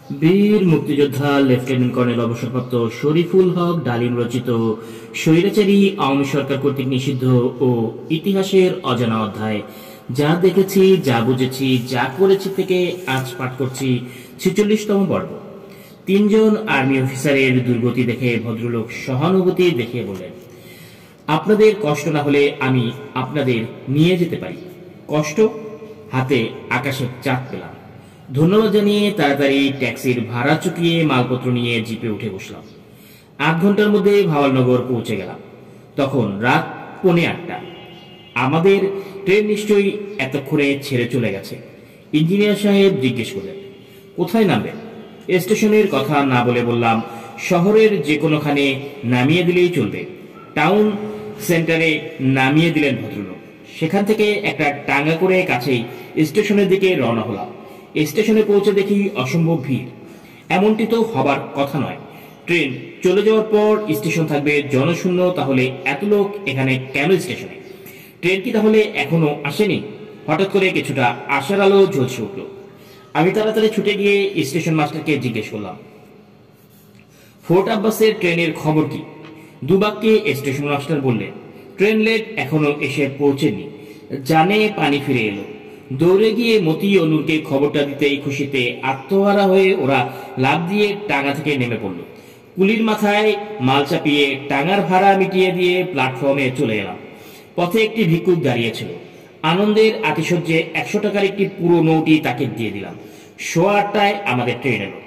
বীর মুক্তিযোদ্ধা lieutenant colonel অবসরপ্রাপ্ত শরীফুল হক ডালিম রচিত স্বৈরাচারী আওয়ামী সরকার কর্তৃক নিষিদ্ধ ও ইতিহাসের অজানা অধ্যায় যা দেখেছি, যা বুঝেছি, যা করেছি থেকে আজ পাঠ করছি ৪৬তম পর্ব। তিনজন আর্মি অফিসারের দুর্গতি দেখে ভদ্রলোক সহানুভূতি দেখিয়ে বললেন, আপনাদের কষ্ট না হলে আমি আপনাদের নিয়ে যেতে পারি। কষ্ট? হাতে আকাশের চাঁদ পেলাম। ধন্যবাদ জানিয়ে তাড়াতাড়ি ট্যাক্সির ভাড়া চুকিয়ে মালপত্র নিয়ে জিপে উঠে বসলাম। ৮ ঘন্টার মধ্যে ভাওয়ালনগর পৌঁছে গেলাম। তখন রাত 8:45। আমাদের ট্রেন নিশ্চয়ই এতক্ষণে ছেড়ে চলে গেছে। ইঞ্জিনিয়ার সাহেব জিজ্ঞেস করলেন, কোথায় নামবেন? স্টেশনের কথা না বলে বললাম, শহরের যে কোনোখানে নামিয়ে দিলেই চলবে। টাউন সেন্টারে নামিয়ে দিলেন ভদ্রলোক। সেখান থেকে একটা টাঙ্গা করে কাছেই স্টেশনের দিকে রওনা হলাম। স্টেশনে পৌঁছে দেখি অসম্ভব ভিড়। এমনটি তো হবার কথা নয়। ট্রেন চলে যাওয়ার পর স্টেশন থাকবে জনশূন্য, তাহলে এত লোক এখানে কেন স্টেশনে? ট্রেন কি তাহলে এখনো আসেনি? হঠাৎ করে কিছুটা আশার আলো ঝলসে উঠল। আমি তাড়াতাড়ি ছুটে গিয়ে স্টেশন মাস্টারকে জিজ্ঞেস করলাম, ফোর্ট আব্বাসের ট্রেনের খবর কি? দুবাক্যে স্টেশন মাস্টার বললেন, ট্রেন লেট, এখনো এসে পৌঁছেনি। জানে পানি ফিরে এলো। দৌড়ে গিয়ে মতি ও নূরকে খবরটা দিতেই খুশিতে আত্মহারা হয়ে ওরা লাফ দিয়ে টাঙ্গা থেকে নেমে পড়ল। কুলির মাথায় মাল চাপিয়ে টাঙ্গার ভাড়া মিটিয়ে দিয়ে প্ল্যাটফর্মে চলে এলাম। পথে একটি ভিক্ষুক দাঁড়িয়েছিল। আনন্দের আতিশয্যে ১০০ টাকার একটি পুরো নোটই তাকে দিয়ে দিলাম। 8:15 আমাদের ট্রেন এলো।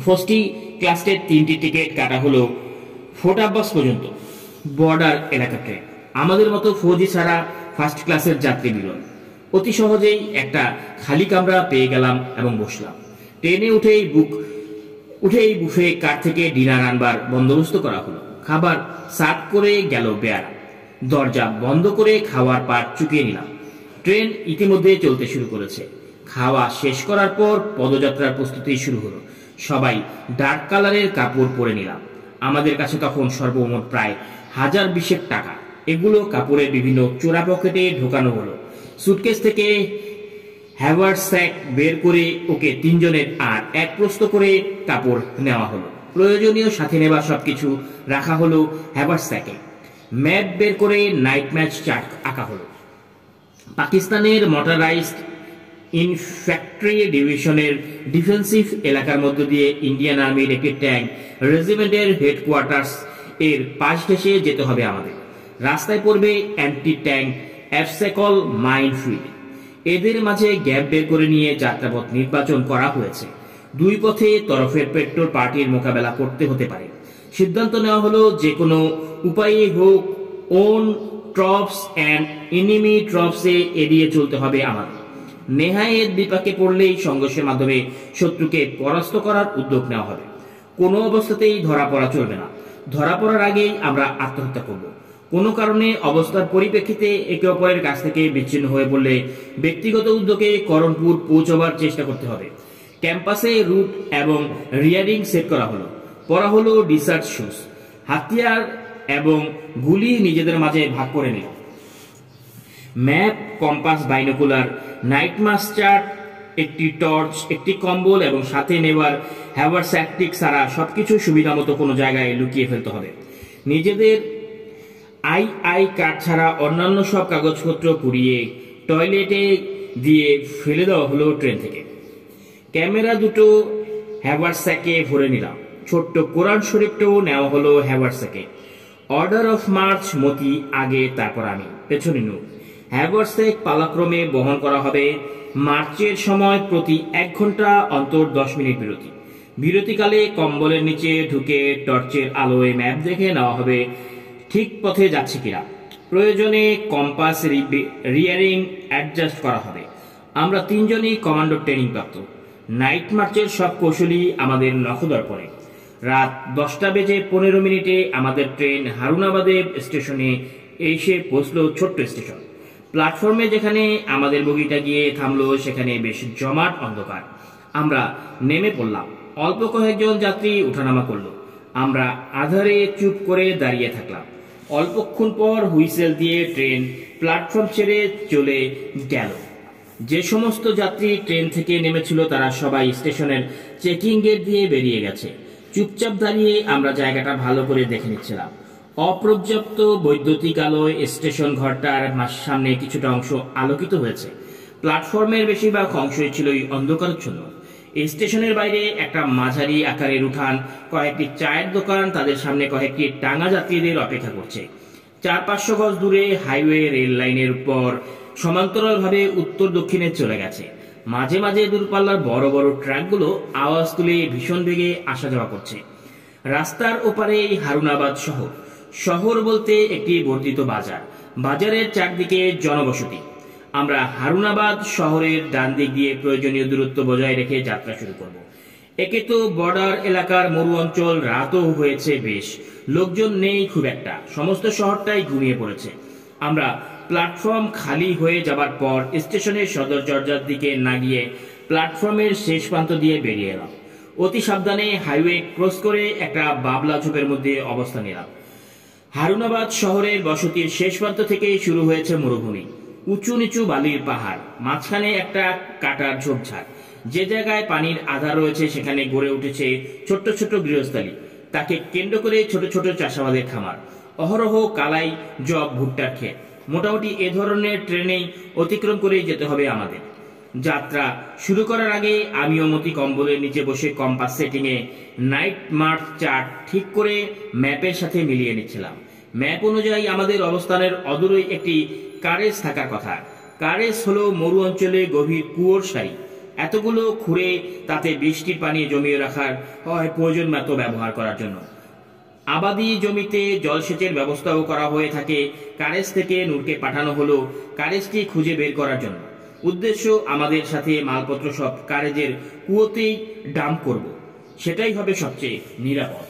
ফার্স্ট ক্লাসের 3টি টিকিট কাটা হলো ফোর্ট আব্বাস পর্যন্ত। বর্ডার এলাকা ট্রেন। আমাদের মতো ফৌজি ছাড়া ফার্স্ট ক্লাসের যাত্রী বিরল। অতি সহজেই একটা খালি কামরা পেয়ে গেলাম এবং বসলাম। ট্রেনে উঠেই বুফে কার থেকে ডিনার আনবার বন্দোবস্ত করা হলো। খাবার সার্ভ করে গেল বেয়ারা। দরজা বন্ধ করে খাওয়ার পাট চুকিয়ে নিলাম। ট্রেন ইতিমধ্যে চলতে শুরু করেছে। খাওয়া শেষ করার পর পদযাত্রার প্রস্তুতি শুরু হলো। সবাই ডার্ক কালারের কাপড় পরে নিলাম। আমাদের কাছে তখন সর্বমোট প্রায় 1020 টাকা। এগুলো কাপড়ের বিভিন্ন চোরা পকেটে ঢোকানো হলো। সুটকেস থেকে হ্যাভারস্যাক বের করে ওকে 3 জনের আর এক প্রস্ত করে কাপড় নেওয়া হলো। প্রয়োজনীয় সাথে নেওয়া সবকিছু রাখা হলো হ্যাভারস্যাকে। ম্যাপ বের করে নাইট ম্যাচ চার্ট আঁকা হলো। পাকিস্তানের মোটরাইজড ইনফ্যান্ট্রি ডিভিশনের ডিফেন্সিভ এলাকার মধ্য দিয়ে ইন্ডিয়ান আর্মির একটি ট্যাঙ্ক রেজিমেন্টের হেডকোয়ার্টার্স এর পাশ ঘেঁষে যেতে হবে আমাদের। রাস্তায় পড়বে অ্যান্টি ট্যাঙ্ক অ্যাবসেকল মাইনফিল্ড। এদের মাঝে গ্যাপ বের করে নিয়ে যাত্রাপথ নির্বাচন করা হয়েছে। দুই পথে তরফের পেট্রোল পার্টির মোকাবেলা করতে হতে পারে। সিদ্ধান্ত নেওয়া হলো, যে কোনো উপায়ে হোক ওন ট্রপস অ্যান্ড এনিমি ট্রপসে এড়িয়ে চলতে হবে আমাদের। নেহায়েত বিপাকে পড়লেই সংঘর্ষের মাধ্যমে শত্রুকে পরাস্ত করার উদ্যোগ নেওয়া হবে। কোনো অবস্থাতেই ধরা পড়া চলবে না। ধরা পড়ার আগেই আমরা আত্মহত্যা করব। কোনো কারণে অবস্থার পরিপ্রেক্ষিতে একে অপরের কাছ থেকে বিচ্ছিন্ন হয়ে পড়লে ব্যক্তিগত উদ্যোগে করণপুর পৌঁছবার চেষ্টা করতে হবে। ক্যাম্পাসে রুট এবং রিয়ারিং সেট করা হলো। পরা হলো রিসার্চ শুজ। হাতিয়ার এবং গুলি নিজেদের মাঝে ভাগ করে নিল। ম্যাপ, কম্পাস, বাইনোকুলার, নাইট মাস চার্ট, একটি টর্চ, একটি কম্বল এবং সাথে নেওয়ার হ্যাভারস্যাকটিক ছাড়া সবকিছু সুবিধা মতো কোনো জায়গায় লুকিয়ে ফেলতে হবে। নিজেদের আই কার্ড ছাড়া অন্যান্য সব কাগজপত্র পুড়িয়ে টয়লেটে দিয়ে ফেলে দেওয়া হলো ট্রেন থেকে। ক্যামেরা দুটো হ্যাভারস্যাকে ভরে নিলাম। ছোট্ট কোরআন শরীফটাও নেওয়া হলো হ্যাভারস্যাকে। অর্ডার অফ মার্চ, মতি আগে, তারপর আমি, পেছনে নূর। হ্যাভারস্যাক পালাক্রমে বহন করা হবে। মার্চের সময় প্রতি 1 ঘন্টা অন্তর 10 মিনিট বিরতি। বিরতিকালে কম্বলের নিচে ঢুকে টর্চের আলোয় ম্যাপ দেখে নেওয়া হবে ঠিক পথে যাচ্ছে কিনা। প্রয়োজনে কম্পাস রিয়ারিং অ্যাডজাস্ট করা হবে। আমরা 3 জনই কমান্ডো ট্রেনিং প্রাপ্ত। নাইট মার্চের সব কৌশলী আমাদের নখদর্পণে। রাত 10:15 আমাদের ট্রেন হারুনাবাদে স্টেশনে এসে পৌঁছলো। ছোট্ট স্টেশন। প্ল্যাটফর্মে যেখানে আমাদের বগিটা গিয়ে থামলো সেখানে বেশ জমাট অন্ধকার। আমরা নেমে পড়লাম। অল্প কয়েকজন যাত্রী ওঠানামা করলো। আমরা আধারে চুপ করে দাঁড়িয়ে থাকলাম। অল্পক্ষণ পর হুইসেল দিয়ে ট্রেন প্ল্যাটফর্ম ছেড়ে চলে গেল। যে সমস্ত যাত্রী ট্রেন থেকে নেমেছিল তারা সবাই স্টেশনের চেকিং গেট দিয়ে বেরিয়ে গেছে। চুপচাপ দাঁড়িয়ে আমরা জায়গাটা ভালো করে দেখে নিচ্ছিলাম। অপর্যাপ্ত বৈদ্যুতিক আলোয় স্টেশন ঘরটার সামনে কিছুটা অংশ আলোকিত হয়েছে। প্ল্যাটফর্মের বেশিরভাগ অংশই ছিল অন্ধকারাচ্ছন্ন। এই স্টেশনের বাইরে একটা মাঝারি আকারের উঠান, কয়েকটি চায়ের দোকান, তাদের সামনে কয়েকটি টাঙ্গা যাত্রীদের অপেক্ষা করছে। 400-500 গজ দূরে হাইওয়ে রেল লাইনের উপর সমান্তরালভাবে উত্তর দক্ষিণে চলে গেছে। মাঝে মাঝে দূরপাল্লার বড় বড় ট্রাকগুলো আওয়াজ তুলে ভীষণ বেগে আসা যাওয়া করছে। রাস্তার ওপারে হারুনাবাদ শহর। শহর বলতে একটি বর্ধিত বাজার, বাজারের চারদিকে জনবসতি। আমরা হারুনাবাদ শহরের ডান দিক দিয়ে প্রয়োজনীয় দূরত্ব বজায় রেখে যাত্রা শুরু করব। একে তো বর্ডার এলাকার মরু অঞ্চল, রাতও হয়েছে বেশ, লোকজন নেই খুব একটা, সমস্ত শহরটাই ঘুমিয়ে পড়েছে। আমরা প্ল্যাটফর্ম খালি হয়ে যাবার পর স্টেশনের সদর দরজার দিকে না গিয়ে প্ল্যাটফর্মের শেষ প্রান্ত দিয়ে বেরিয়ে এলাম। অতি সাবধানে হাইওয়ে ক্রস করে একটা বাবলা ঝোপের মধ্যে অবস্থান নিলাম। হারুনাবাদ শহরের বসতির শেষ প্রান্ত থেকে শুরু হয়েছে মরুভূমি, উঁচু নিচু বালির পাহাড়, মাঝখানে একটা কাটার ঝোপঝাড়। যে জায়গায় পানির আধার রয়েছে সেখানে গড়ে উঠেছে ছোট্ট ছোট্ট গৃহস্থালী, তাকে কেন্দ্র করে ছোট ছোট চাষাবাদের খামার, অহরহ কালাই, জব, ভুট্টার ক্ষেত। মোটামুটি এ ধরনের ট্রেনেই অতিক্রম করে যেতে হবে আমাদের। যাত্রা শুরু করার আগে আমিও মতি কম্বলের নিচে বসে কম্পাস সেটিংয়ে নাইট মার্চ চার্ট ঠিক করে ম্যাপের সাথে মিলিয়ে নিচ্ছিলাম। ম্যাপ অনুযায়ী আমাদের অবস্থানের অদূরে একটি কারেজ থাকার কথা। কারেজ হলো মরু অঞ্চলে গভীর কুয়োর সারি, এতগুলো খুঁড়ে তাতে বৃষ্টির পানি জমিয়ে রাখার হয় প্রয়োজন মতো ব্যবহার করার জন্য। আবাদি জমিতে জলসেচের ব্যবস্থাও করা হয়ে থাকে। কারেজ থেকে নূরকে পাঠানো হলো কারেজটি খুঁজে বের করার জন্য। উদ্দেশ্য, আমাদের সাথে মালপত্র সব কারেজের কুয়োতেই ডাম্প করব, সেটাই হবে সবচেয়ে নিরাপদ।